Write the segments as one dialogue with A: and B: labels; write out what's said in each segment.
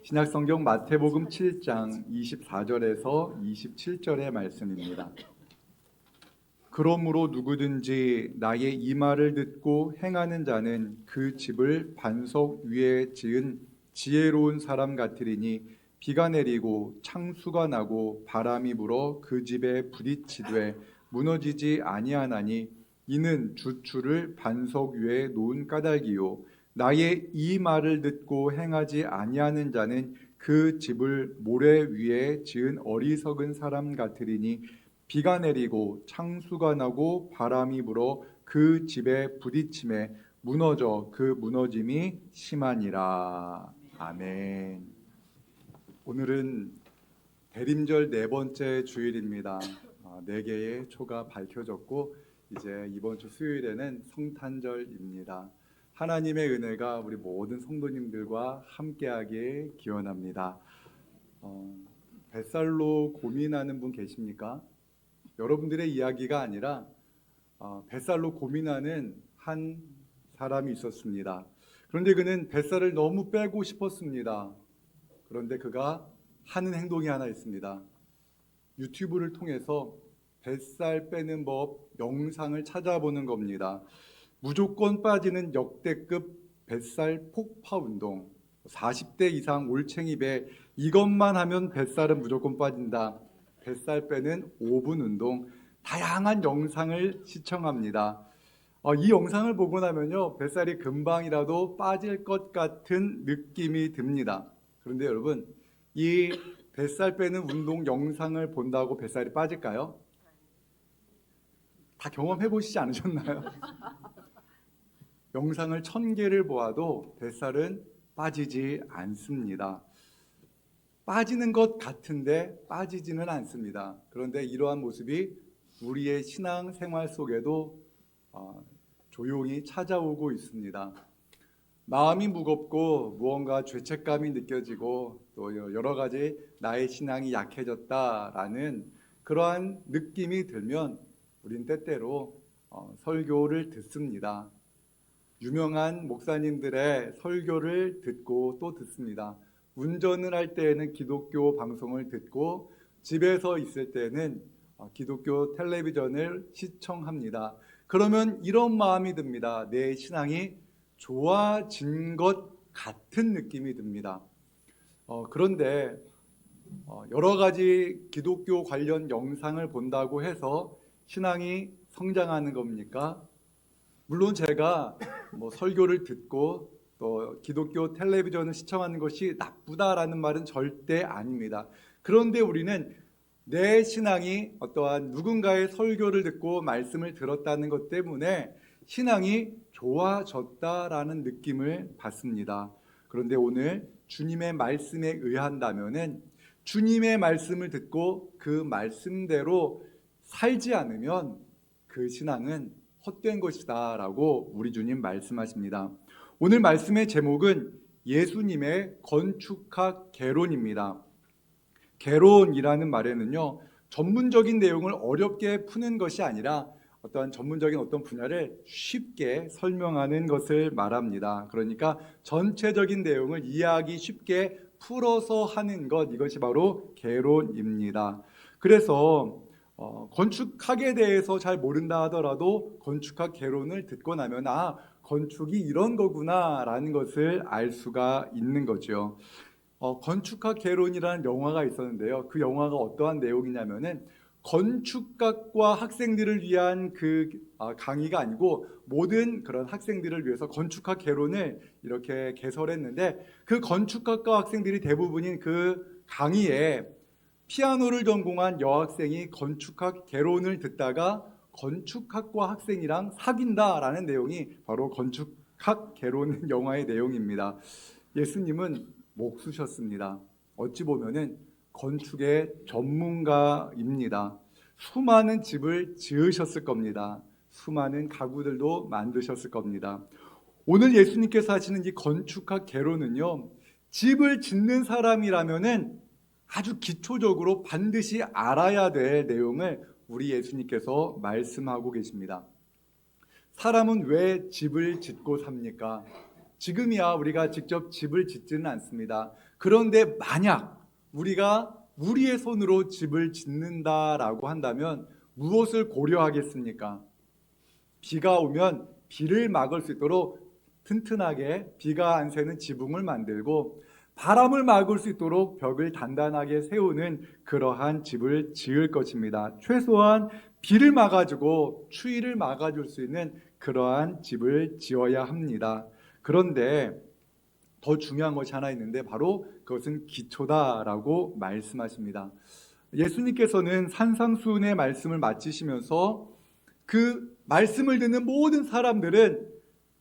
A: 신약성경 마태복음 7장 24절에서 27절의 말씀입니다. 그러므로 누구든지 나의 이 말을 듣고 행하는 자는 그 집을 반석 위에 지은 지혜로운 사람 같으리니 비가 내리고 창수가 나고 바람이 불어 그 집에 부딪히되 무너지지 아니하나니 이는 주추를 반석 위에 놓은 까닭이요 나의 이 말을 듣고 행하지 아니하는 자는 그 집을 모래 위에 지은 어리석은 사람 같으리니 비가 내리고 창수가 나고 바람이 불어 그 집에 부딪힘에 무너져 그 무너짐이 심하니라. 아멘. 오늘은 대림절 네 번째 주일입니다. 네 개의 초가 밝혀졌고 이제 이번 주 수요일에는 성탄절입니다. 하나님의 은혜가 우리 모든 성도님들과 함께하길 기원합니다. 뱃살로 고민하는 분 계십니까? 여러분들의 이야기가 아니라 뱃살로 고민하는 한 사람이 있었습니다. 그런데 그는 뱃살을 너무 빼고 싶었습니다. 그런데 그가 하는 행동이 하나 있습니다. 유튜브를 통해서 뱃살 빼는 법 영상을 찾아보는 겁니다. 무조건 빠지는 역대급 뱃살 폭파 운동, 40대 이상 올챙이 배, 이것만 하면 뱃살은 무조건 빠진다. 뱃살 빼는 5분 운동, 다양한 영상을 시청합니다. 이 영상을 보고 나면요, 뱃살이 금방이라도 빠질 것 같은 느낌이 듭니다. 그런데 여러분, 이 뱃살 빼는 운동 영상을 본다고 뱃살이 빠질까요? 다 경험해 보시지 않으셨나요? 영상을 1000개를 보아도 뱃살은 빠지지 않습니다. 빠지는 것 같은데 빠지지는 않습니다. 그런데 이러한 모습이 우리의 신앙 생활 속에도 조용히 찾아오고 있습니다. 마음이 무겁고 무언가 죄책감이 느껴지고 또 여러 가지 나의 신앙이 약해졌다라는 그러한 느낌이 들면 우린 때때로 설교를 듣습니다. 유명한 목사님들의 설교를 듣고 또 듣습니다. 운전을 할 때에는 기독교 방송을 듣고 집에서 있을 때는 기독교 텔레비전을 시청합니다. 그러면 이런 마음이 듭니다. 내 신앙이 좋아진 것 같은 느낌이 듭니다. 그런데 여러 가지 기독교 관련 영상을 본다고 해서 신앙이 성장하는 겁니까? 물론 제가 설교를 듣고 또 기독교 텔레비전을 시청하는 것이 나쁘다라는 말은 절대 아닙니다. 그런데 우리는 내 신앙이 어떠한 누군가의 설교를 듣고 말씀을 들었다는 것 때문에 신앙이 좋아졌다라는 느낌을 받습니다. 그런데 오늘 주님의 말씀에 의한다면은 주님의 말씀을 듣고 그 말씀대로 살지 않으면 그 신앙은 헛된 것이다 라고 우리 주님 말씀하십니다. 오늘 말씀의 제목은 예수님의 건축학 개론입니다. 개론이라는 말에는요, 전문적인 내용을 어렵게 푸는 것이 아니라 어떤 전문적인 어떤 분야를 쉽게 설명하는 것을 말합니다. 그러니까 전체적인 내용을 이해하기 쉽게 풀어서 하는 것, 이것이 바로 개론입니다. 그래서 건축학에 대해서 잘 모른다 하더라도 건축학 개론을 듣고 나면 건축이 이런 거구나 라는 것을 알 수가 있는 거죠. 건축학 개론이라는 영화가 있었는데요. 그 영화가 어떠한 내용이냐면은 건축학과 학생들을 위한 그 강의가 아니고 모든 그런 학생들을 위해서 건축학 개론을 이렇게 개설했는데 그 건축학과 학생들이 대부분인 그 강의에 피아노를 전공한 여학생이 건축학 개론을 듣다가 건축학과 학생이랑 사귄다라는 내용이 바로 건축학 개론 영화의 내용입니다. 예수님은 목수셨습니다. 어찌 보면은 건축의 전문가입니다. 수많은 집을 지으셨을 겁니다. 수많은 가구들도 만드셨을 겁니다. 오늘 예수님께서 하시는 이 건축학 개론은요, 집을 짓는 사람이라면은 아주 기초적으로 반드시 알아야 될 내용을 우리 예수님께서 말씀하고 계십니다. 사람은 왜 집을 짓고 삽니까? 지금이야 우리가 직접 집을 짓지는 않습니다. 그런데 만약 우리가 우리의 손으로 집을 짓는다라고 한다면 무엇을 고려하겠습니까? 비가 오면 비를 막을 수 있도록 튼튼하게 비가 안 새는 지붕을 만들고, 바람을 막을 수 있도록 벽을 단단하게 세우는 그러한 집을 지을 것입니다. 최소한 비를 막아주고 추위를 막아줄 수 있는 그러한 집을 지어야 합니다. 그런데 더 중요한 것이 하나 있는데 바로 그것은 기초다라고 말씀하십니다. 예수님께서는 산상수훈의 말씀을 마치시면서 그 말씀을 듣는 모든 사람들은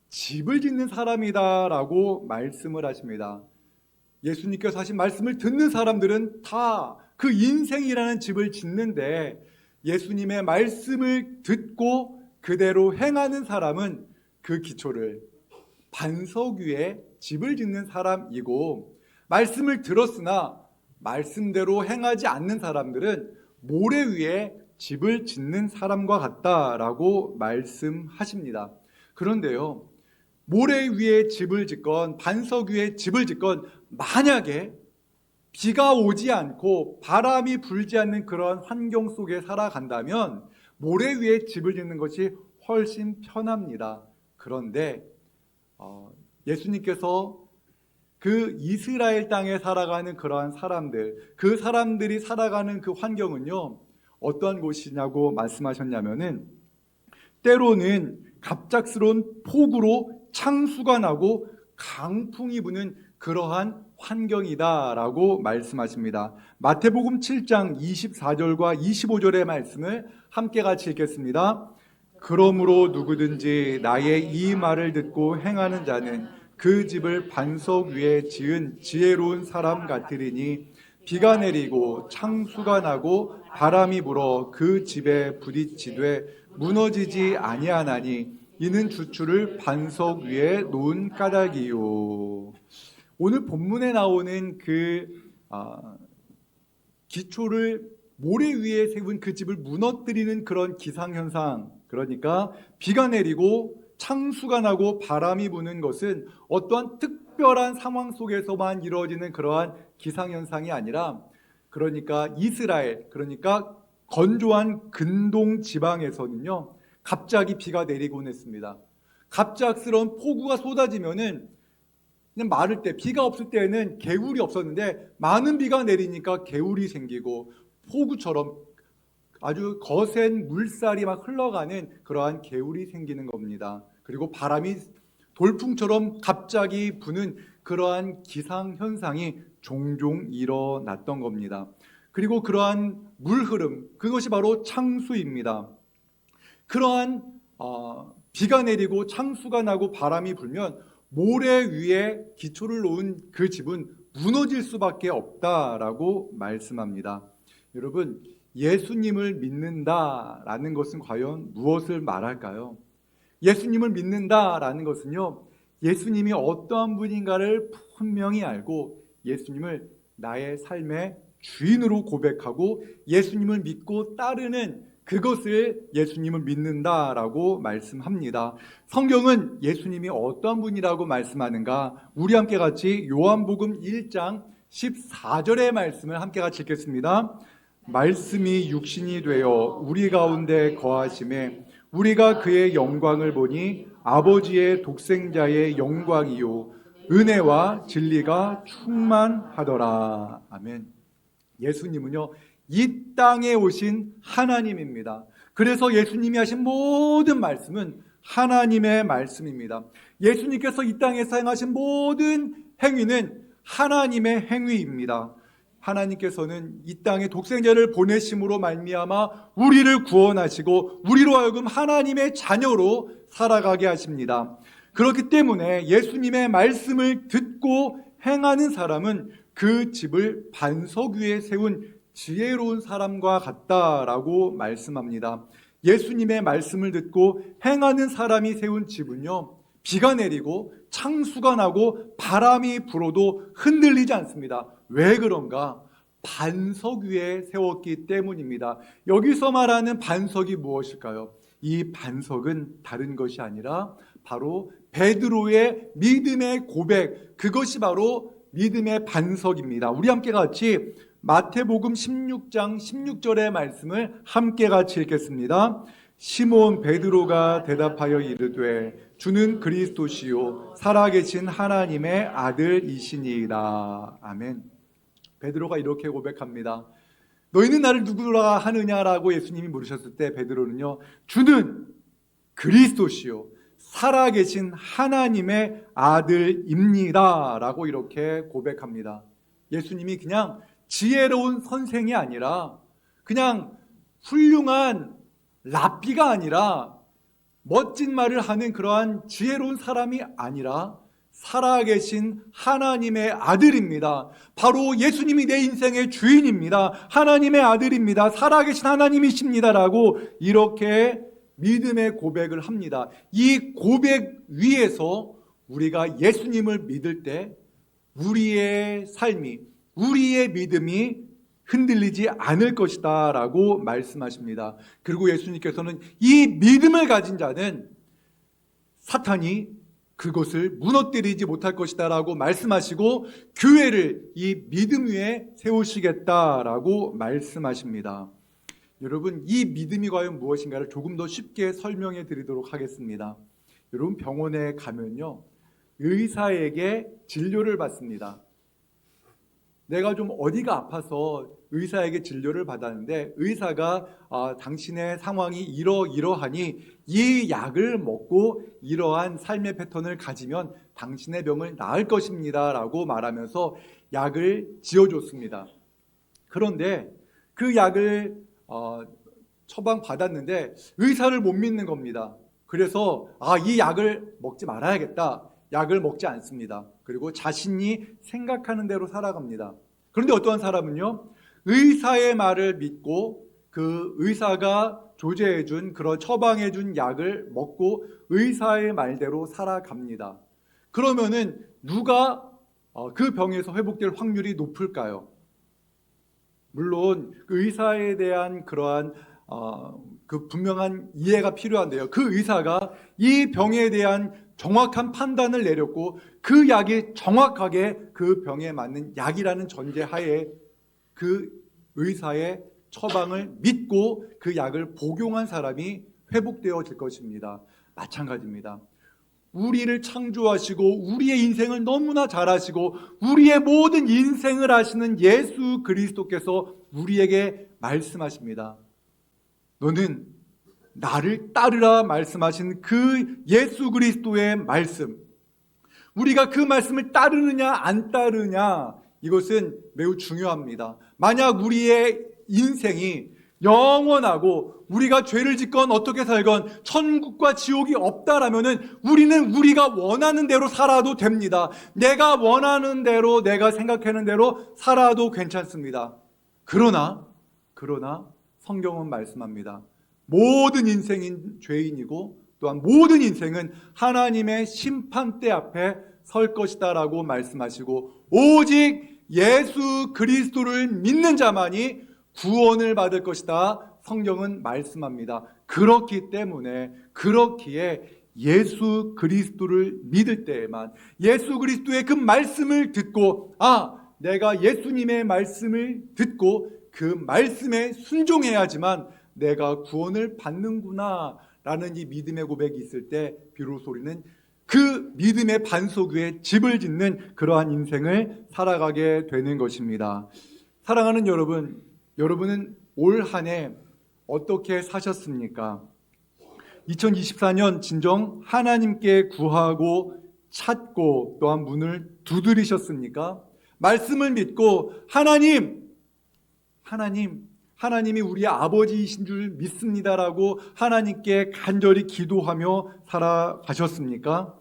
A: 집을 짓는 사람이다라고 말씀을 하십니다. 예수님께서 하신 말씀을 듣는 사람들은 다 그 인생이라는 집을 짓는데, 예수님의 말씀을 듣고 그대로 행하는 사람은 그 기초를 반석 위에 집을 짓는 사람이고, 말씀을 들었으나 말씀대로 행하지 않는 사람들은 모래 위에 집을 짓는 사람과 같다라고 말씀하십니다. 그런데요, 모래 위에 집을 짓건 반석 위에 집을 짓건 만약에 비가 오지 않고 바람이 불지 않는 그런 환경 속에 살아간다면 모래 위에 집을 짓는 것이 훨씬 편합니다. 그런데 예수님께서 그 이스라엘 땅에 살아가는 그러한 사람들, 그 사람들이 살아가는 그 환경은요, 어떠한 곳이냐고 말씀하셨냐면은, 때로는 갑작스러운 폭우로 창수가 나고 강풍이 부는 그러한 환경이다라고 말씀하십니다. 마태복음 7장 24절과 25절의 말씀을 함께 같이 읽겠습니다. 그러므로 누구든지 나의 이 말을 듣고 행하는 자는 그 집을 반석 위에 지은 지혜로운 사람 같으리니, 비가 내리고 창수가 나고 바람이 불어 그 집에 부딪히되 무너지지 아니하나니 이는 주추를 반석 위에 놓은 까닭이요. 오늘 본문에 나오는 그 기초를 모래 위에 세운 그 집을 무너뜨리는 그런 기상현상, 그러니까 비가 내리고 창수가 나고 바람이 부는 것은 어떠한 특별한 상황 속에서만 이루어지는 그러한 기상현상이 아니라, 그러니까 이스라엘, 그러니까 건조한 근동 지방에서는요, 갑자기 비가 내리곤 했습니다. 갑작스러운 폭우가 쏟아지면은 그냥 마를 때, 비가 없을 때는 개울이 없었는데 많은 비가 내리니까 개울이 생기고 폭우처럼 아주 거센 물살이 막 흘러가는 그러한 개울이 생기는 겁니다. 그리고 바람이 돌풍처럼 갑자기 부는 그러한 기상현상이 종종 일어났던 겁니다. 그리고 그러한 물 흐름, 그것이 바로 창수입니다. 그러한 비가 내리고 창수가 나고 바람이 불면 모래 위에 기초를 놓은 그 집은 무너질 수밖에 없다라고 말씀합니다. 여러분, 예수님을 믿는다라는 것은 과연 무엇을 말할까요? 예수님을 믿는다라는 것은요, 예수님이 어떠한 분인가를 분명히 알고 예수님을 나의 삶의 주인으로 고백하고 예수님을 믿고 따르는 그것을 예수님을 믿는다라고 말씀합니다. 성경은 예수님이 어떠한 분이라고 말씀하는가? 우리 함께 같이 요한복음 1장 14절의 말씀을 함께 같이 읽겠습니다. 말씀이 육신이 되어 우리 가운데 거하심에 우리가 그의 영광을 보니 아버지의 독생자의 영광이요 은혜와 진리가 충만하더라. 아멘. 예수님은요, 이 땅에 오신 하나님입니다. 그래서 예수님이 하신 모든 말씀은 하나님의 말씀입니다. 예수님께서 이 땅에서 행하신 모든 행위는 하나님의 행위입니다. 하나님께서는 이 땅에 독생자를 보내심으로 말미암아 우리를 구원하시고 우리로 하여금 하나님의 자녀로 살아가게 하십니다. 그렇기 때문에 예수님의 말씀을 듣고 행하는 사람은 그 집을 반석 위에 세운 지혜로운 사람과 같다라고 말씀합니다. 예수님의 말씀을 듣고 행하는 사람이 세운 집은요, 비가 내리고 창수가 나고 바람이 불어도 흔들리지 않습니다. 왜 그런가? 반석 위에 세웠기 때문입니다. 여기서 말하는 반석이 무엇일까요? 이 반석은 다른 것이 아니라 바로 베드로의 믿음의 고백, 그것이 바로 믿음의 반석입니다. 우리 함께 같이 마태복음 16장 16절의 말씀을 함께 같이 읽겠습니다. 시몬 베드로가 대답하여 이르되 주는 그리스도시요 살아계신 하나님의 아들이시니이다. 아멘. 베드로가 이렇게 고백합니다. 너희는 나를 누구라 하느냐라고 예수님이 물으셨을 때 베드로는요, 주는 그리스도시요 살아계신 하나님의 아들입니다 라고 이렇게 고백합니다. 예수님이 그냥 지혜로운 선생이 아니라, 그냥 훌륭한 랍비가 아니라, 멋진 말을 하는 그러한 지혜로운 사람이 아니라 살아계신 하나님의 아들입니다. 바로 예수님이 내 인생의 주인입니다. 하나님의 아들입니다. 살아계신 하나님이십니다 라고 이렇게 믿음의 고백을 합니다. 이 고백 위에서 우리가 예수님을 믿을 때 우리의 삶이, 우리의 믿음이 흔들리지 않을 것이다 라고 말씀하십니다. 그리고 예수님께서는 이 믿음을 가진 자는 사탄이 그것을 무너뜨리지 못할 것이다 라고 말씀하시고 교회를 이 믿음 위에 세우시겠다라고 말씀하십니다. 여러분, 이 믿음이 과연 무엇인가를 조금 더 쉽게 설명해 드리도록 하겠습니다. 여러분, 병원에 가면요, 의사에게 진료를 받습니다. 내가 좀 어디가 아파서 의사에게 진료를 받았는데 의사가 당신의 상황이 이러하니 이 약을 먹고 이러한 삶의 패턴을 가지면 당신의 병을 나을 것입니다 라고 말하면서 약을 지어줬습니다. 그런데 그 약을 처방받았는데 의사를 못 믿는 겁니다. 그래서 이 약을 먹지 말아야겠다. 약을 먹지 않습니다. 그리고 자신이 생각하는 대로 살아갑니다. 그런데 어떠한 사람은요, 의사의 말을 믿고 그 의사가 조제해준, 그런 처방해준 약을 먹고 의사의 말대로 살아갑니다. 그러면은 누가 그 병에서 회복될 확률이 높을까요? 물론 그 의사에 대한 그러한 그 분명한 이해가 필요한데요, 그 의사가 이 병에 대한 정확한 판단을 내렸고 그 약이 정확하게 그 병에 맞는 약이라는 전제하에 그 의사의 처방을 믿고 그 약을 복용한 사람이 회복되어질 것입니다. 마찬가지입니다. 우리를 창조하시고 우리의 인생을 너무나 잘 아시고 우리의 모든 인생을 아시는 예수 그리스도께서 우리에게 말씀하십니다. 너는 나를 따르라 말씀하신 그 예수 그리스도의 말씀, 우리가 그 말씀을 따르느냐 안 따르냐, 이것은 매우 중요합니다. 만약 우리의 인생이 영원하고 우리가 죄를 짓건 어떻게 살건 천국과 지옥이 없다라면은 우리는 우리가 원하는 대로 살아도 됩니다. 내가 원하는 대로, 내가 생각하는 대로 살아도 괜찮습니다. 그러나 성경은 말씀합니다. 모든 인생인 죄인이고 또한 모든 인생은 하나님의 심판대 앞에 설 것이다 라고 말씀하시고 오직 예수 그리스도를 믿는 자만이 구원을 받을 것이다 성경은 말씀합니다. 그렇기에 예수 그리스도를 믿을 때에만, 예수 그리스도의 그 말씀을 듣고 내가 예수님의 말씀을 듣고 그 말씀에 순종해야지만 내가 구원을 받는구나 라는 이 믿음의 고백이 있을 때 비로소 우리는 그 믿음의 반석 위에 집을 짓는 그러한 인생을 살아가게 되는 것입니다. 사랑하는 여러분, 여러분은 올 한 해 어떻게 사셨습니까? 2024년 진정 하나님께 구하고 찾고 또한 문을 두드리셨습니까? 말씀을 믿고 하나님이 우리의 아버지이신 줄 믿습니다라고 하나님께 간절히 기도하며 살아가셨습니까?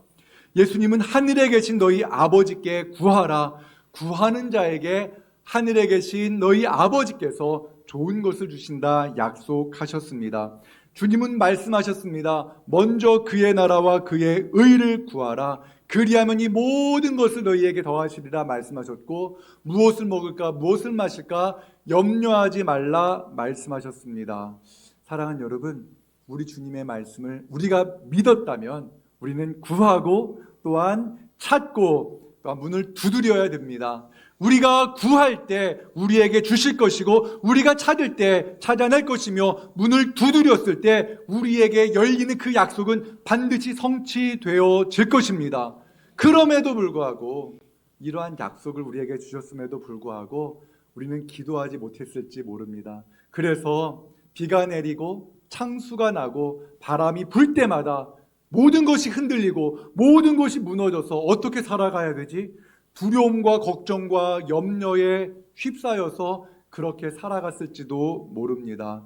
A: 예수님은 하늘에 계신 너희 아버지께 구하라. 구하는 자에게 하늘에 계신 너희 아버지께서 좋은 것을 주신다 약속하셨습니다. 주님은 말씀하셨습니다. 먼저 그의 나라와 그의 의를 구하라. 그리하면 이 모든 것을 너희에게 더하시리라 말씀하셨고 무엇을 먹을까 무엇을 마실까 염려하지 말라 말씀하셨습니다. 사랑하는 여러분, 우리 주님의 말씀을 우리가 믿었다면 우리는 구하고 또한 찾고 또한 문을 두드려야 됩니다. 우리가 구할 때 우리에게 주실 것이고 우리가 찾을 때 찾아낼 것이며 문을 두드렸을 때 우리에게 열리는 그 약속은 반드시 성취되어질 것입니다. 그럼에도 불구하고 이러한 약속을 우리에게 주셨음에도 불구하고 우리는 기도하지 못했을지 모릅니다. 그래서 비가 내리고 창수가 나고 바람이 불 때마다 모든 것이 흔들리고 모든 것이 무너져서 어떻게 살아가야 되지? 두려움과 걱정과 염려에 휩싸여서 그렇게 살아갔을지도 모릅니다.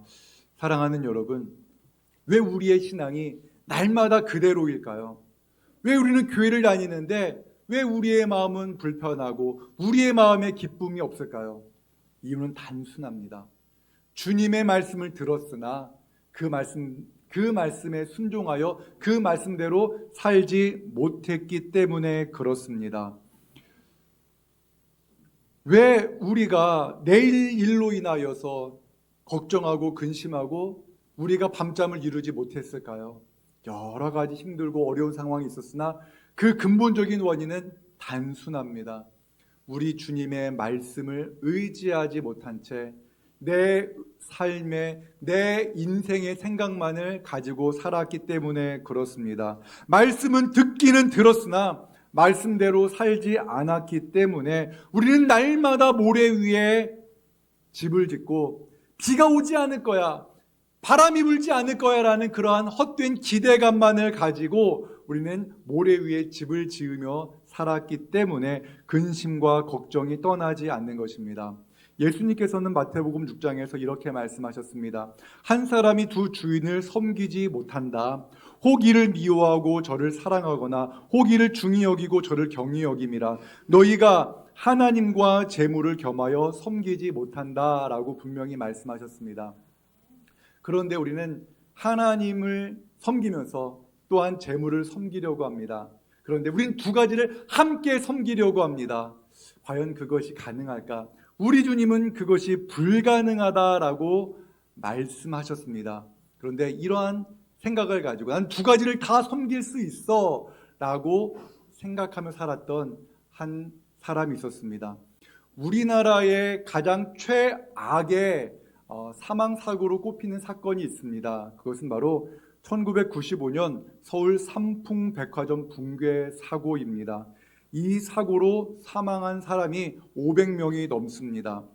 A: 사랑하는 여러분, 왜 우리의 신앙이 날마다 그대로일까요? 왜 우리는 교회를 다니는데 왜 우리의 마음은 불편하고 우리의 마음에 기쁨이 없을까요? 이유는 단순합니다. 주님의 말씀을 들었으나 그 말씀에 순종하여 그 말씀대로 살지 못했기 때문에 그렇습니다. 왜 우리가 내일 일로 인하여서 걱정하고 근심하고 우리가 밤잠을 이루지 못했을까요? 여러 가지 힘들고 어려운 상황이 있었으나 그 근본적인 원인은 단순합니다. 우리 주님의 말씀을 의지하지 못한 채 내 삶에 내 인생의 생각만을 가지고 살았기 때문에 그렇습니다. 말씀은 듣기는 들었으나 말씀대로 살지 않았기 때문에 우리는 날마다 모래 위에 집을 짓고 비가 오지 않을 거야, 바람이 불지 않을 거야 라는 그러한 헛된 기대감만을 가지고 우리는 모래 위에 집을 지으며 살았기 때문에 근심과 걱정이 떠나지 않는 것입니다. 예수님께서는 마태복음 6장에서 이렇게 말씀하셨습니다. 한 사람이 두 주인을 섬기지 못한다. 혹 이를 미워하고 저를 사랑하거나 혹 이를 중히 여기고 저를 경히 여김이라. 너희가 하나님과 재물을 겸하여 섬기지 못한다라고 분명히 말씀하셨습니다. 그런데 우리는 하나님을 섬기면서 또한 재물을 섬기려고 합니다. 그런데 우리는 두 가지를 함께 섬기려고 합니다. 과연 그것이 가능할까? 우리 주님은 그것이 불가능하다라고 말씀하셨습니다. 그런데 이러한 생각을 가지고 난 두 가지를 다 섬길 수 있어 라고 생각하며 살았던 한 사람이 있었습니다. 우리나라의 가장 최악의 사망사고로 꼽히는 사건이 있습니다. 그것은 바로 1995년 서울 삼풍백화점 붕괴 사고입니다. 이 사고로 사망한 사람이 500명이 넘습니다.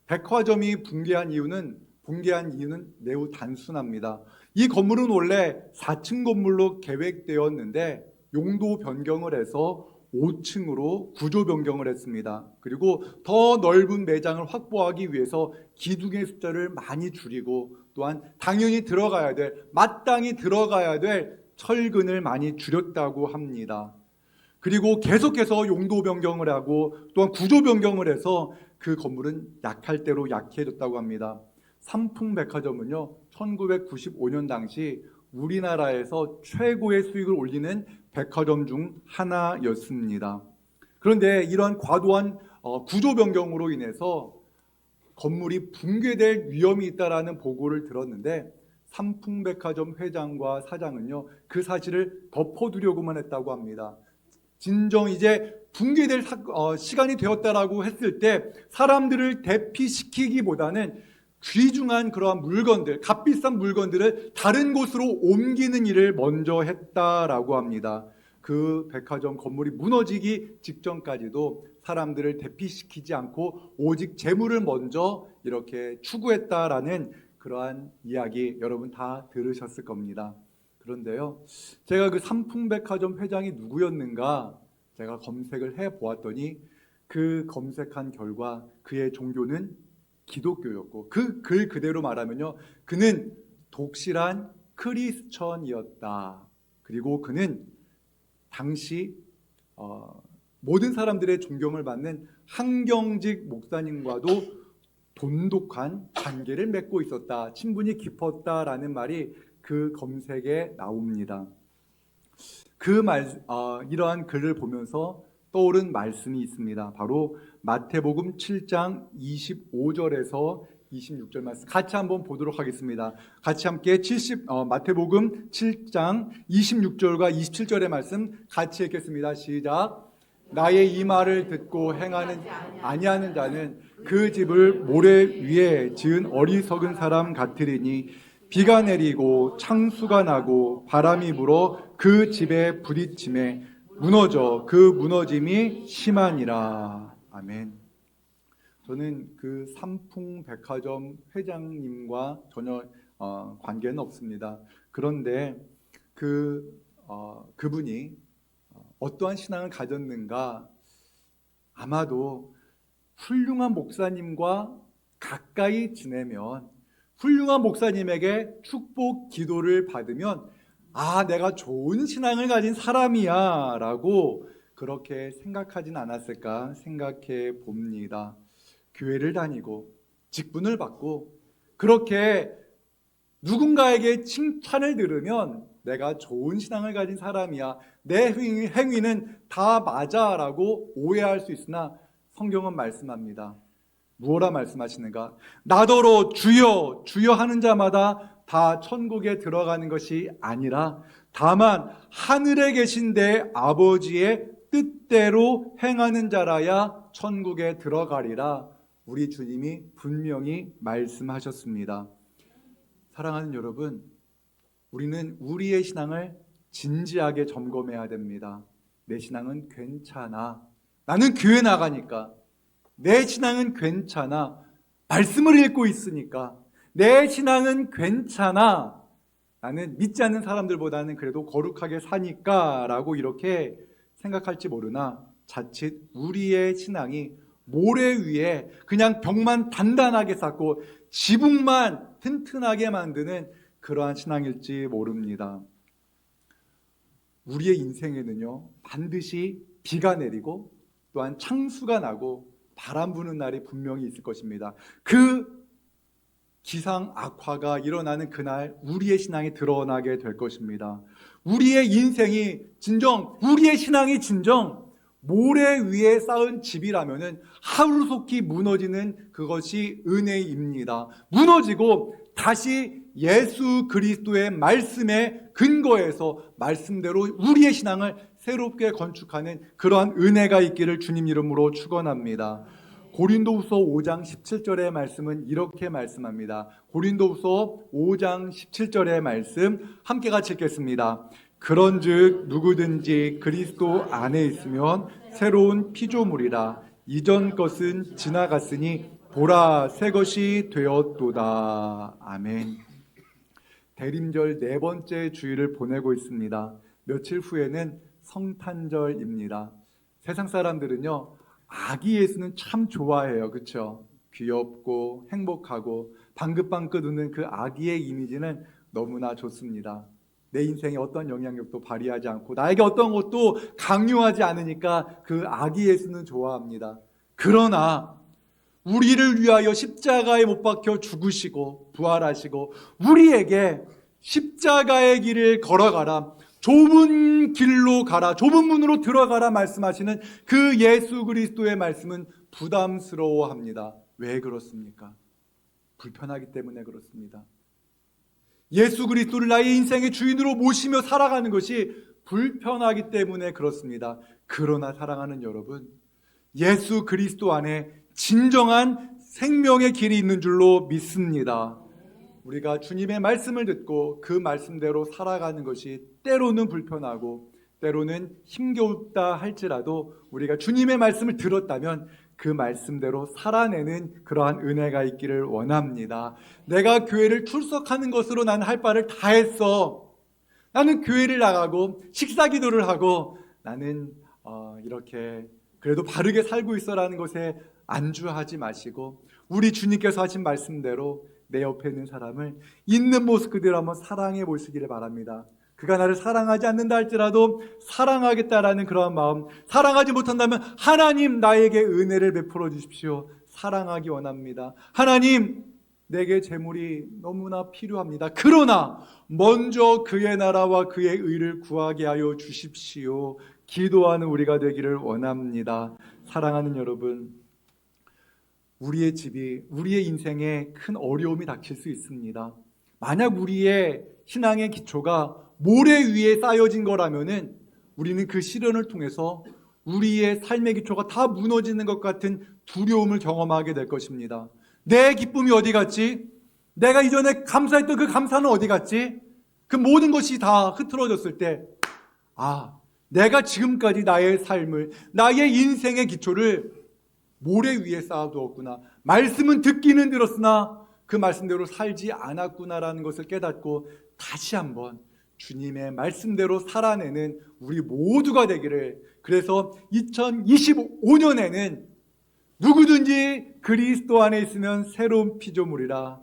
A: 백화점이 붕괴한 이유는 매우 단순합니다. 이 건물은 원래 4층 건물로 계획되었는데 용도 변경을 해서 5층으로 구조 변경을 했습니다. 그리고 더 넓은 매장을 확보하기 위해서 기둥의 숫자를 많이 줄이고 또한 당연히 마땅히 들어가야 될 철근을 많이 줄였다고 합니다. 그리고 계속해서 용도 변경을 하고 또한 구조 변경을 해서 그 건물은 약할 대로 약해졌다고 합니다. 삼풍백화점은요 1995년 당시 우리나라에서 최고의 수익을 올리는 백화점 중 하나였습니다. 그런데 이러한 과도한 구조 변경으로 인해서 건물이 붕괴될 위험이 있다라는 보고를 들었는데 삼풍백화점 회장과 사장은요 그 사실을 덮어두려고만 했다고 합니다. 진정 이제 붕괴될 시간이 되었다라고 했을 때 사람들을 대피시키기보다는 귀중한 그러한 물건들, 값비싼 물건들을 다른 곳으로 옮기는 일을 먼저 했다라고 합니다. 그 백화점 건물이 무너지기 직전까지도 사람들을 대피시키지 않고 오직 재물을 먼저 이렇게 추구했다라는 그러한 이야기 여러분 다 들으셨을 겁니다. 그런데요, 제가 그 삼풍백화점 회장이 누구였는가 제가 검색을 해보았더니 그 검색한 결과 그의 종교는 기독교였고 그 글 그대로 말하면요, 그는 독실한 크리스천이었다. 그리고 그는 당시 모든 사람들의 존경을 받는 한경직 목사님과도 돈독한 관계를 맺고 있었다. 친분이 깊었다라는 말이 그 검색에 나옵니다. 이러한 글을 보면서 떠오른 말씀이 있습니다. 바로 마태복음 7장 25절에서 26절 말씀 같이 한번 보도록 하겠습니다. 같이 함께 마태복음 7장 26절과 27절의 말씀 같이 읽겠습니다. 시작. 나의 이 말을 듣고 행하는 아니하는 자는 그 집을 모래 위에 지은 어리석은 사람 같으리니 비가 내리고 창수가 나고 바람이 불어 그 집에 부딪힘에 무너져 그 무너짐이 심하니라. 아멘. 저는 그 삼풍백화점 회장님과 전혀 관계는 없습니다. 그런데 그분이 어떠한 신앙을 가졌는가? 아마도 훌륭한 목사님과 가까이 지내면, 훌륭한 목사님에게 축복 기도를 받으면, 아, 내가 좋은 신앙을 가진 사람이야 라고 그렇게 생각하진 않았을까 생각해 봅니다. 교회를 다니고 직분을 받고 그렇게 누군가에게 칭찬을 들으면 내가 좋은 신앙을 가진 사람이야, 내 행위는 다 맞아 라고 오해할 수 있으나 성경은 말씀합니다. 무엇라 말씀하시는가? 나더러 주여 주여 하는 자마다 다 천국에 들어가는 것이 아니라 다만 하늘에 계신 내 아버지의 뜻대로 행하는 자라야 천국에 들어가리라. 우리 주님이 분명히 말씀하셨습니다. 사랑하는 여러분, 우리는 우리의 신앙을 진지하게 점검해야 됩니다. 내 신앙은 괜찮아. 나는 교회 나가니까. 내 신앙은 괜찮아. 말씀을 읽고 있으니까. 내 신앙은 괜찮아. 나는 믿지 않는 사람들보다는 그래도 거룩하게 사니까 라고 이렇게 생각할지 모르나 자칫 우리의 신앙이 모래 위에 그냥 벽만 단단하게 쌓고 지붕만 튼튼하게 만드는 그러한 신앙일지 모릅니다. 우리의 인생에는요, 반드시 비가 내리고 또한 창수가 나고 바람 부는 날이 분명히 있을 것입니다. 그 기상 악화가 일어나는 그날 우리의 신앙이 드러나게 될 것입니다. 우리의 인생이 진정, 우리의 신앙이 진정 모래 위에 쌓은 집이라면은 하루속히 무너지는 그것이 은혜입니다. 무너지고 다시 예수 그리스도의 말씀에 근거해서 말씀대로 우리의 신앙을 새롭게 건축하는 그러한 은혜가 있기를 주님 이름으로 축원합니다. 고린도후서 5장 17절의 말씀은 이렇게 말씀합니다. 고린도후서 5장 17절의 말씀 함께 같이 읽겠습니다. 그런즉 누구든지 그리스도 안에 있으면 새로운 피조물이라. 이전 것은 지나갔으니 보라 새 것이 되었도다. 아멘. 대림절 네 번째 주일을 보내고 있습니다. 며칠 후에는 성탄절입니다. 세상 사람들은요, 아기 예수는 참 좋아해요. 그렇죠? 귀엽고 행복하고 방긋방긋 웃는 그 아기의 이미지는 너무나 좋습니다. 내 인생에 어떤 영향력도 발휘하지 않고 나에게 어떤 것도 강요하지 않으니까 그 아기 예수는 좋아합니다. 그러나 우리를 위하여 십자가에 못 박혀 죽으시고 부활하시고 우리에게 십자가의 길을 걸어가라, 좁은 길로 가라, 좁은 문으로 들어가라 말씀하시는 그 예수 그리스도의 말씀은 부담스러워합니다. 왜 그렇습니까? 불편하기 때문에 그렇습니다. 예수 그리스도를 나의 인생의 주인으로 모시며 살아가는 것이 불편하기 때문에 그렇습니다. 그러나 사랑하는 여러분, 예수 그리스도 안에 진정한 생명의 길이 있는 줄로 믿습니다. 우리가 주님의 말씀을 듣고 그 말씀대로 살아가는 것이 때로는 불편하고 때로는 힘겹다 할지라도 우리가 주님의 말씀을 들었다면 그 말씀대로 살아내는 그러한 은혜가 있기를 원합니다. 내가 교회를 출석하는 것으로 나는 할 바를 다 했어. 나는 교회를 나가고 식사기도를 하고 나는 이렇게 그래도 바르게 살고 있어라는 것에 안주하지 마시고 우리 주님께서 하신 말씀대로 내 옆에 있는 사람을 있는 모습 그대로 한번 사랑해 보시기를 바랍니다. 그가 나를 사랑하지 않는다 할지라도 사랑하겠다라는 그러한 마음, 사랑하지 못한다면 하나님 나에게 은혜를 베풀어 주십시오. 사랑하기 원합니다. 하나님 내게 재물이 너무나 필요합니다. 그러나 먼저 그의 나라와 그의 의를 구하게 하여 주십시오. 기도하는 우리가 되기를 원합니다. 사랑하는 여러분, 우리의 집이 우리의 인생에 큰 어려움이 닥칠 수 있습니다. 만약 우리의 신앙의 기초가 모래 위에 쌓여진 거라면은 우리는 그 시련을 통해서 우리의 삶의 기초가 다 무너지는 것 같은 두려움을 경험하게 될 것입니다. 내 기쁨이 어디 갔지? 내가 이전에 감사했던 그 감사는 어디 갔지? 그 모든 것이 다 흐트러졌을 때, 내가 지금까지 나의 삶을, 나의 인생의 기초를 모래 위에 쌓아두었구나. 말씀은 듣기는 들었으나 그 말씀대로 살지 않았구나라는 것을 깨닫고 다시 한번 주님의 말씀대로 살아내는 우리 모두가 되기를. 그래서 2025년에는 누구든지 그리스도 안에 있으면 새로운 피조물이라.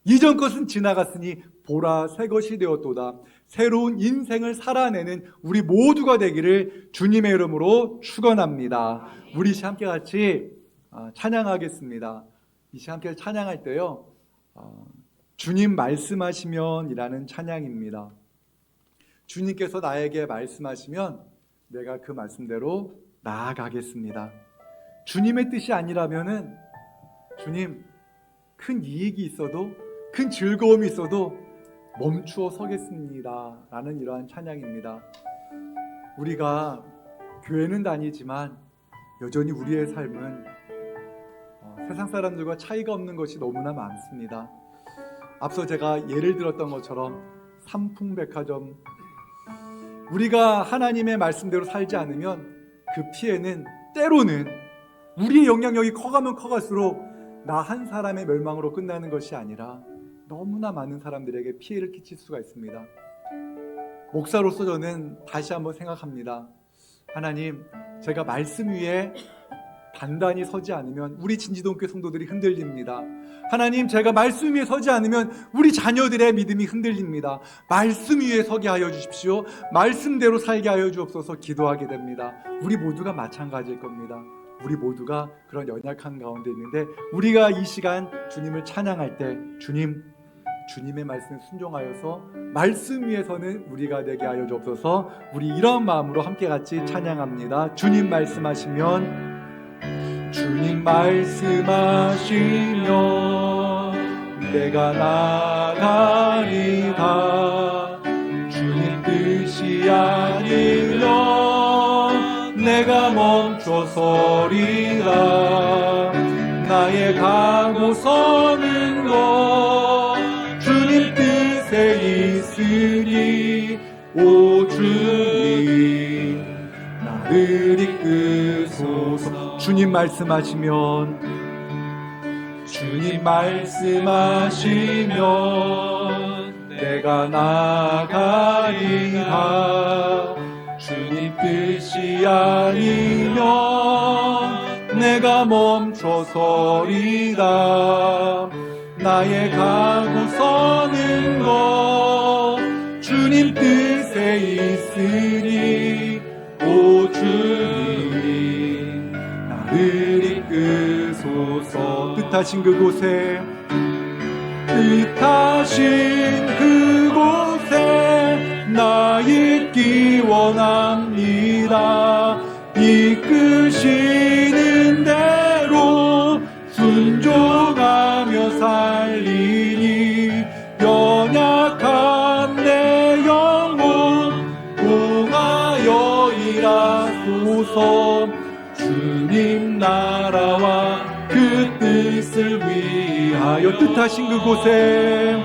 A: 이전 것은 지나갔으니 보라 새 것이 되었도다. 새로운 인생을 살아내는 우리 모두가 되기를 주님의 이름으로 축원합니다. 우리 함께 같이 찬양하겠습니다. 이 시간 함께 찬양할 때요, 주님 말씀하시면 이라는 찬양입니다. 주님께서 나에게 말씀하시면 내가 그 말씀대로 나아가겠습니다. 주님의 뜻이 아니라면은, 주님, 큰 이익이 있어도, 큰 즐거움이 있어도 멈추어 서겠습니다 라는 이러한 찬양입니다. 우리가 교회는 다니지만 여전히 우리의 삶은 세상 사람들과 차이가 없는 것이 너무나 많습니다. 앞서 제가 예를 들었던 것처럼 삼풍백화점, 우리가 하나님의 말씀대로 살지 않으면 그 피해는 때로는 우리의 영향력이 커가면 커갈수록 나 한 사람의 멸망으로 끝나는 것이 아니라 너무나 많은 사람들에게 피해를 끼칠 수가 있습니다. 목사로서 저는 다시 한번 생각합니다. 하나님, 제가 말씀 위에 단단히 서지 않으면 우리 진지동교회 성도들이 흔들립니다. 하나님, 제가 말씀 위에 서지 않으면 우리 자녀들의 믿음이 흔들립니다. 말씀 위에 서게 하여 주십시오. 말씀대로 살게 하여 주옵소서 기도하게 됩니다. 우리 모두가 마찬가지일 겁니다. 우리 모두가 그런 연약한 가운데 있는데, 우리가 이 시간 주님을 찬양할 때 주님의 말씀에 순종하여서 말씀 위에서는 우리가 되게 하여 주옵소서. 우리 이런 마음으로 함께 같이 찬양합니다. 주님 말씀하시면, 주님 말씀하시면 내가 나가리다. 주님 뜻이 아니면 내가 멈춰서리라. 나의 가고 서는 것 주님 뜻에 있으니 오 주님 나를 이끄소서. 주님 말씀하시면, 주님 말씀하시면 내가 나가리라. 주님 뜻이 아니면 내가 멈춰서리라. 나의 가고 서는 것 주님 뜻에 있으니 오 주님 나를 이끄소서. 뜻하신 그곳에 나 있기 원합니다. 이끄시는 대로 순종하며 살리니 연약한 내 영혼 통하여 일하소서. 주님 나라와 그 뜻을 위하여 뜻하신 그곳에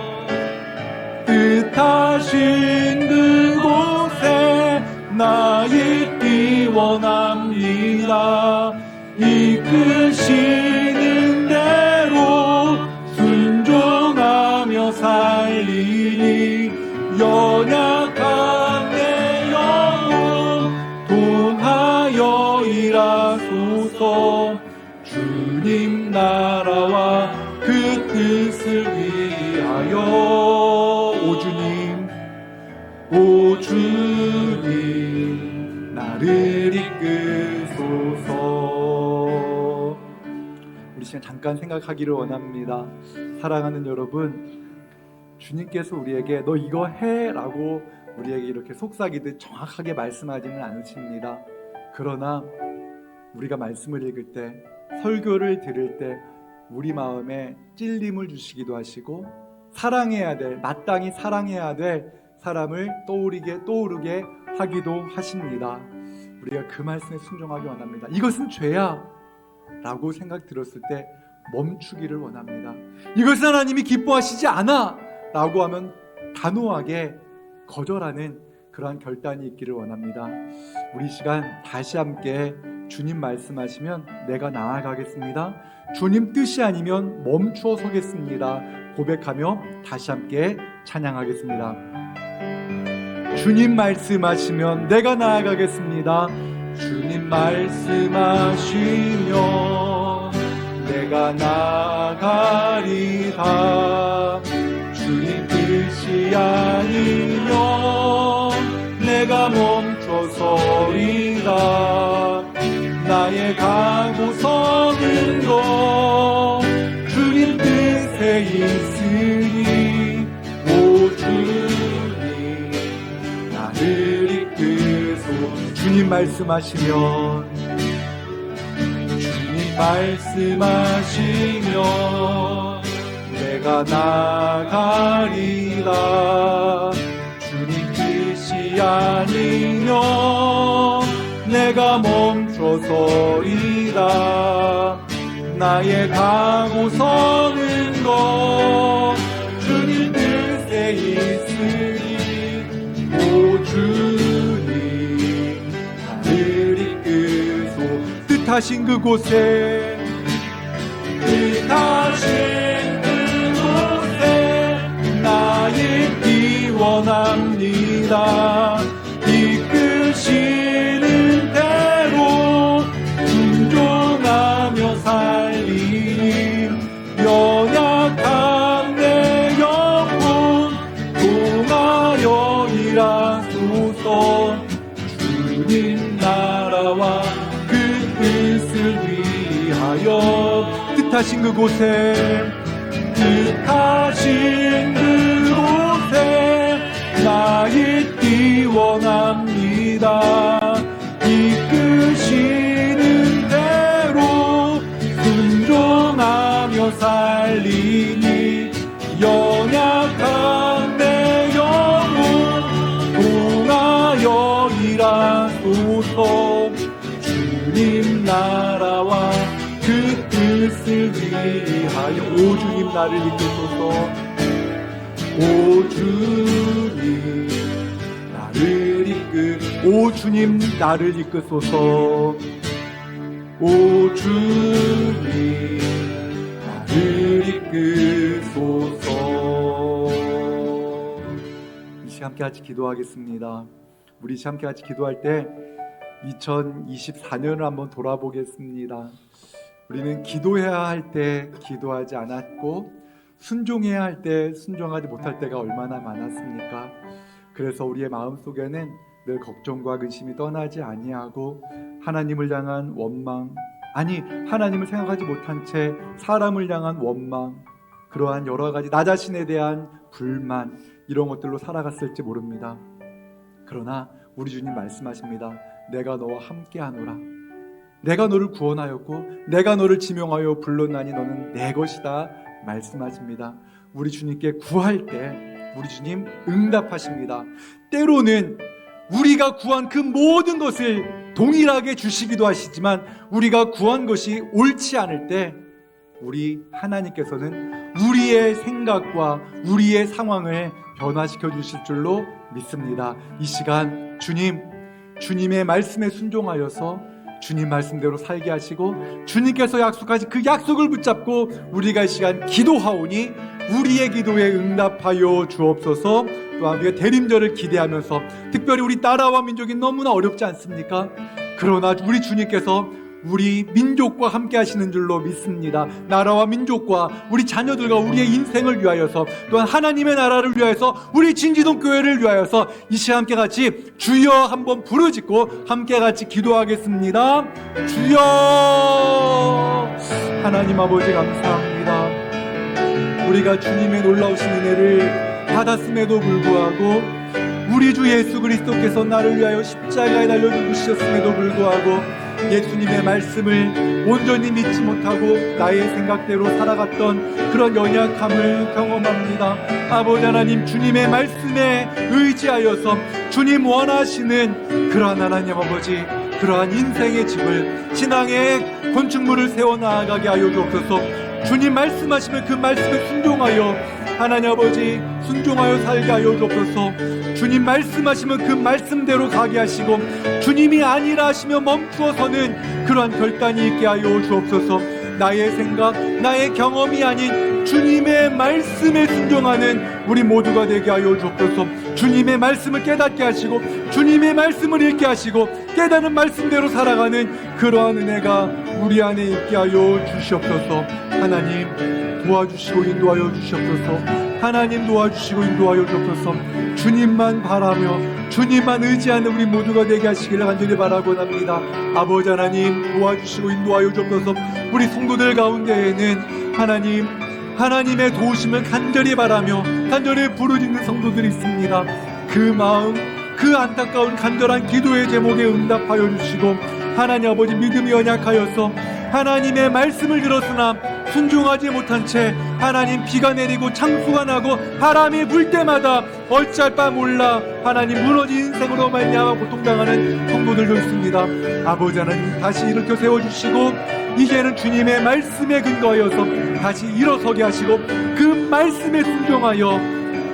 A: 나 있기 원합니다. 이끄시는 대로 순종하며 살리니 연약한 내 영혼 통하여 일하소서. 주님 나라와 그 뜻을 위하여 오 주님 나를 이끄소서. 우리 시간 잠깐 생각하기를 원합니다. 사랑하는 여러분, 주님께서 우리에게 너 이거 해 라고 우리에게 이렇게 속삭이듯 정확하게 말씀하지는 않으십니다. 그러나 우리가 말씀을 읽을 때, 설교를 들을 때 우리 마음에 찔림을 주시기도 하시고, 사랑해야 될, 마땅히 사랑해야 될 사람을 떠오르게 하기도 하십니다. 우리가 그 말씀에 순종하기 원합니다. 이것은 죄야 라고 생각 들었을 때 멈추기를 원합니다. 이것은 하나님이 기뻐하시지 않아 라고 하면 단호하게 거절하는 그러한 결단이 있기를 원합니다. 우리 시간 다시 함께 주님 말씀하시면 내가 나아가겠습니다, 주님 뜻이 아니면 멈추어 서겠습니다 고백하며 다시 함께 찬양하겠습니다. 주님 말씀하시면 내가 나아가겠습니다. 주님 말씀하시면 내가 나아가리다. 주님 뜻이 아니면 내가 멈춰서리다. 나의 가고서는 것 주님 뜻에 있으니 오 주님 나를 이끄소. 주님 말씀하시면 내가 나가리라. 주님 뜻이 아니면 내가 멈춰서리라. 나의 가고서는 것 주님 뜻에 있으니 오 주님 나를 이끄소. 뜻하신 그곳에 나의 원합니다. 이끄시는 대로 순종하며 살리니 연약한 내 영혼 통하여 일하소서. 주님 나라와 그 뜻을 위하여 뜻하신 그곳에 나의 뜻 원합니다. 이끄시는 대로 순종하며 살리니 연약한 내 영혼 통하여 일하소서. 주님 나라와 그 뜻을 위하여 오 주님 나를 이끄소서. 오 주님 나를 오 주님 나를 이끄소서. 오 주님 나를 이끄소서. 이 시간 함께 같이 기도하겠습니다. 우리 함께 같이 기도할 때 2024년을 한번 돌아보겠습니다. 우리는 기도해야 할 때 기도하지 않았고 순종해야 할 때 순종하지 못할 때가 얼마나 많았습니까? 그래서 우리의 마음속에는 늘 걱정과 근심이 떠나지 아니하고 하나님을 향한 원망, 아니 하나님을 생각하지 못한 채 사람을 향한 원망, 그러한 여러 가지 나 자신에 대한 불만, 이런 것들로 살아갔을지 모릅니다. 그러나 우리 주님 말씀하십니다. 내가 너와 함께하노라. 내가 너를 구원하였고 내가 너를 지명하여 불렀나니 너는 내 것이다 말씀하십니다. 우리 주님께 구할 때 우리 주님 응답하십니다. 때로는 우리가 구한 그 모든 것을 동일하게 주시기도 하시지만 우리가 구한 것이 옳지 않을 때 우리 하나님께서는 우리의 생각과 우리의 상황을 변화시켜 주실 줄로 믿습니다. 이 시간 주님의 말씀에 순종하여서 주님 말씀대로 살게 하시고 주님께서 약속하신 그 약속을 붙잡고 우리가 이 시간 기도하오니 우리의 기도에 응답하여 주옵소서. 또한 우리가 대림절을 기대하면서 특별히 우리 나라와 민족이 너무나 어렵지 않습니까? 그러나 우리 주님께서 우리 민족과 함께 하시는 줄로 믿습니다. 나라와 민족과 우리 자녀들과 우리의 인생을 위하여서 또한 하나님의 나라를 위하여서 우리 진지동 교회를 위하여서 이 시간 함께 같이 주여 한번 부르짖고 함께 같이 기도하겠습니다. 주여. 하나님 아버지 감사합니다. 우리가 주님의 놀라우신 은혜를 받았음에도 불구하고 우리 주 예수 그리스도께서 나를 위하여 십자가에 달려 죽으셨음에도 불구하고 예수님의 말씀을 온전히 믿지 못하고 나의 생각대로 살아갔던 그런 연약함을 경험합니다. 아버지 하나님, 주님의 말씀에 의지하여서 주님 원하시는 그러한 하나님 아버지 그러한 인생의 집을, 신앙의 건축물을 세워나가게 하여 주옵소서. 주님 말씀하시면 그 말씀에 순종하여 하나님 아버지 순종하여 살게 하여 주옵소서. 주님 말씀하시면 그 말씀대로 가게 하시고, 주님이 아니라 하시면 멈추어서는 그러한 결단이 있게 하여 주옵소서. 나의 생각, 나의 경험이 아닌 주님의 말씀에 순종하는 우리 모두가 되게 하여 주옵소서. 주님의 말씀을 깨닫게 하시고, 주님의 말씀을 읽게 하시고, 깨닫는 말씀대로 살아가는 그러한 은혜가 우리 안에 있게 하여 주시옵소서. 하나님 도와주시고 인도하여 주시옵소서. 하나님 도와주시고 인도하여 주옵소서. 주님만 바라며 주님만 의지하는 우리 모두가 되게 하시기를 간절히 바라곤 합니다. 아버지 하나님 도와주시고 인도하여 주옵소서. 우리 성도들 가운데에는 하나님의 도우심을 간절히 바라며 간절히 부르짖는 성도들이 있습니다. 그 마음, 그 안타까운 간절한 기도의 제목에 응답하여 주시고, 하나님 아버지 믿음이 연약하여서 하나님의 말씀을 들었으나 순종하지 못한 채 하나님 비가 내리고 창수가 나고 바람이 불 때마다 어찌할 바 몰라 하나님 무너진 인생으로 말미암아 고통당하는 성도들도 있습니다. 아버지 하나님 다시 일으켜 세워주시고, 이제는 주님의 말씀에 근거하여서 다시 일어서게 하시고, 그 말씀에 순종하여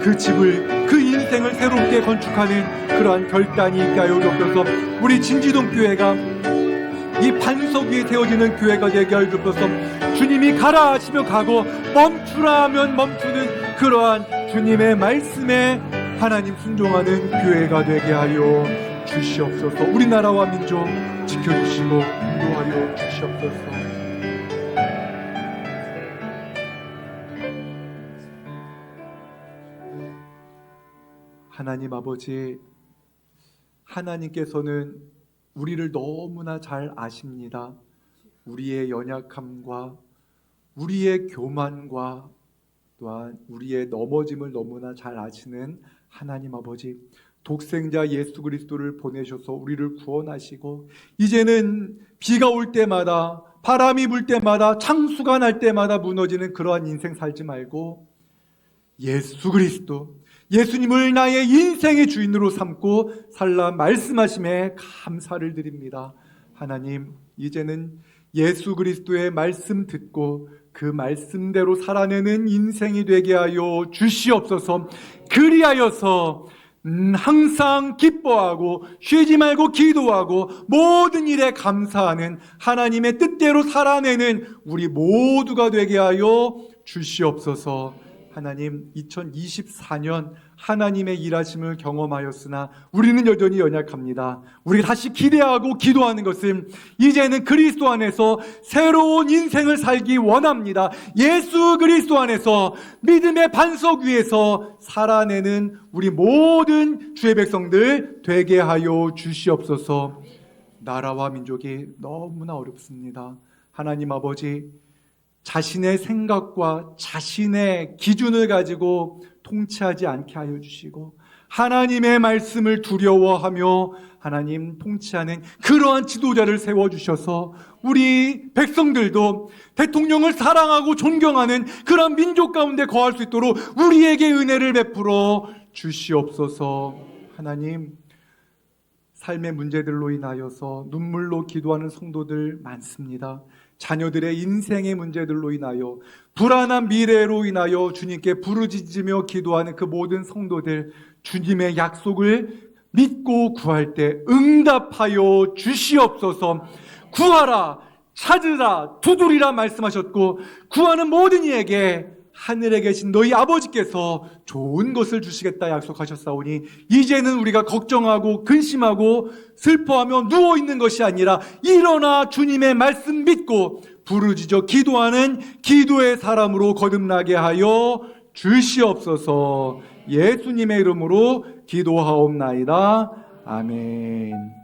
A: 그 집을, 그 인생을 새롭게 건축하는 그러한 결단이 있게 하여 주옵소서. 우리 진지동 교회가 이 반석 위에 세워지는 교회가 되게 하여 주옵소서. 주님이 가라 하시면 가고 멈추라 하면 멈추는 그러한 주님의 말씀에 하나님 순종하는 교회가 되게 하여 주시옵소서. 우리나라와 민족 지켜주시고 인도하여 주시옵소서. 하나님 아버지, 하나님께서는 우리를 너무나 잘 아십니다. 우리의 연약함과 우리의 교만과 또한 우리의 넘어짐을 너무나 잘 아시는 하나님 아버지, 독생자 예수 그리스도를 보내셔서 우리를 구원하시고, 이제는 비가 올 때마다 바람이 불 때마다 창수가 날 때마다 무너지는 그러한 인생 살지 말고 예수 그리스도, 예수님을 나의 인생의 주인으로 삼고 살라 말씀하심에 감사를 드립니다. 하나님, 이제는 예수 그리스도의 말씀 듣고 그 말씀대로 살아내는 인생이 되게 하여 주시옵소서. 그리하여서 항상 기뻐하고 쉬지 말고 기도하고 모든 일에 감사하는 하나님의 뜻대로 살아내는 우리 모두가 되게 하여 주시옵소서. 하나님, 2024년 하나님의 일하심을 경험하였으나 우리는 여전히 연약합니다. 우리가 다시 기대하고 기도하는 것은 이제는 그리스도 안에서 새로운 인생을 살기 원합니다. 예수 그리스도 안에서 믿음의 반석 위에서 살아내는 우리 모든 주의 백성들 되게 하여 주시옵소서. 나라와 민족이 너무나 어렵습니다. 하나님 아버지, 자신의 생각과 자신의 기준을 가지고 통치하지 않게 하여 주시고, 하나님의 말씀을 두려워하며 하나님 통치하는 그러한 지도자를 세워주셔서 우리 백성들도 대통령을 사랑하고 존경하는 그런 민족 가운데 거할 수 있도록 우리에게 은혜를 베풀어 주시옵소서. 하나님, 삶의 문제들로 인하여서 눈물로 기도하는 성도들 많습니다. 자녀들의 인생의 문제들로 인하여, 불안한 미래로 인하여 주님께 부르짖으며 기도하는 그 모든 성도들, 주님의 약속을 믿고 구할 때 응답하여 주시옵소서. 구하라, 찾으라, 두드리라 말씀하셨고, 구하는 모든 이에게 하늘에 계신 너희 아버지께서 좋은 것을 주시겠다 약속하셨사오니, 이제는 우리가 걱정하고 근심하고 슬퍼하며 누워있는 것이 아니라 일어나 주님의 말씀 믿고 부르짖어 기도하는 기도의 사람으로 거듭나게 하여 주시옵소서. 예수님의 이름으로 기도하옵나이다. 아멘.